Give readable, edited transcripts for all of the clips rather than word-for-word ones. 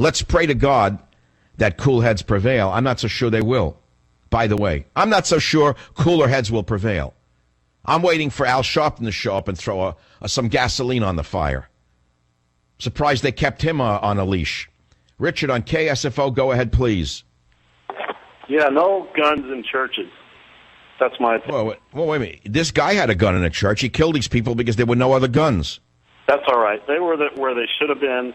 Let's pray to God that cool heads prevail. I'm not so sure they will. By the way, I'm not so sure cooler heads will prevail. I'm waiting for Al Sharpton to show up and throw some gasoline on the fire. Surprised they kept him on a leash. Richard on KSFO, go ahead, please. Yeah, no guns in churches. That's my opinion. Well, wait a minute. This guy had a gun in a church. He killed these people because there were no other guns. That's all right. They were where they should have been,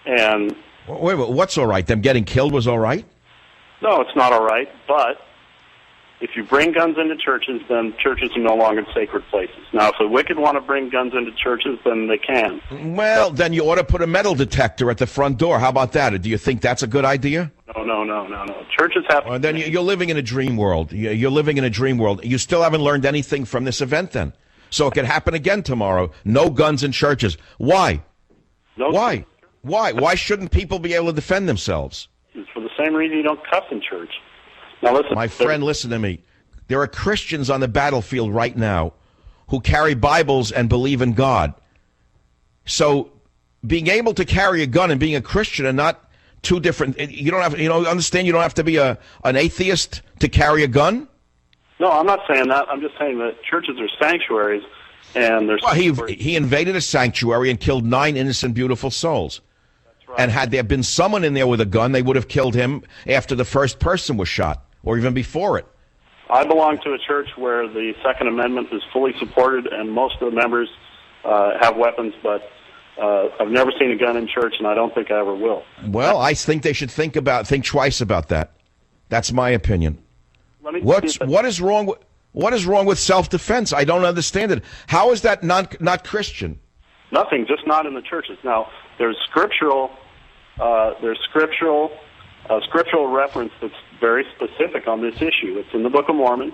and... Wait, what's all right? Them getting killed was all right? No, it's not all right, but if you bring guns into churches, then churches are no longer sacred places. Now, if the wicked want to bring guns into churches, then they can. Well, then you ought to put a metal detector at the front door. How about that? Do you think that's a good idea? No. Churches have to... Then you're living in a dream world. You're living in a dream world. You still haven't learned anything from this event, then. So it could happen again tomorrow. No guns in churches. Why? Why? Why shouldn't people be able to defend themselves? It's for the same reason you don't cuss in church. Now listen, my friend, listen to me. There are Christians on the battlefield right now who carry Bibles and believe in God. So being able to carry a gun and being a Christian are not two different. You don't have, understand. You don't have to be an atheist to carry a gun. No, I'm not saying that. I'm just saying that churches are sanctuaries, and there's. Well, he invaded a sanctuary and killed 9 innocent, beautiful souls. That's right. And had there been someone in there with a gun, they would have killed him after the first person was shot, or even before it. I belong to a church where the Second Amendment is fully supported, and most of the members have weapons, but I've never seen a gun in church, and I don't think I ever will. Well, I think they should think twice about that. That's my opinion. What is wrong with self-defense? I don't understand it. How is that not Christian? Nothing, just not in the churches. Now, there's scriptural reference that's very specific on this issue. It's in the Book of Mormon,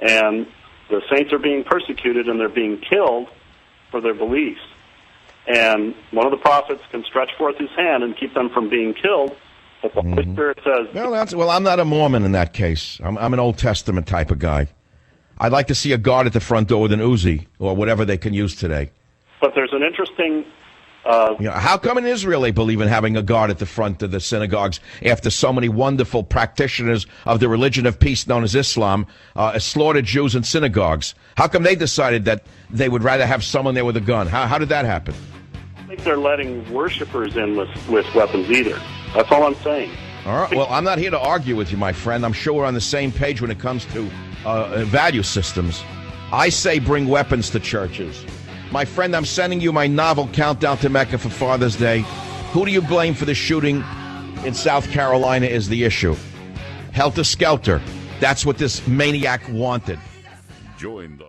and the saints are being persecuted and they're being killed for their beliefs. And one of the prophets can stretch forth his hand and keep them from being killed, but the Holy Spirit says... Well, I'm not a Mormon in that case. I'm an Old Testament type of guy. I'd like to see a guard at the front door with an Uzi or whatever they can use today. But there's an interesting... how come in Israel they believe in having a guard at the front of the synagogues after so many wonderful practitioners of the religion of peace known as Islam slaughtered Jews in synagogues? How come they decided that they would rather have someone there with a gun? How did that happen? I don't think they're letting worshipers in with weapons either. That's all I'm saying. All right. Well, I'm not here to argue with you, my friend. I'm sure we're on the same page when it comes to value systems. I say bring weapons to churches. My friend, I'm sending you my novel, Countdown to Mecca, for Father's Day. Who do you blame for the shooting in South Carolina is the issue. Helter Skelter. That's what this maniac wanted. Join the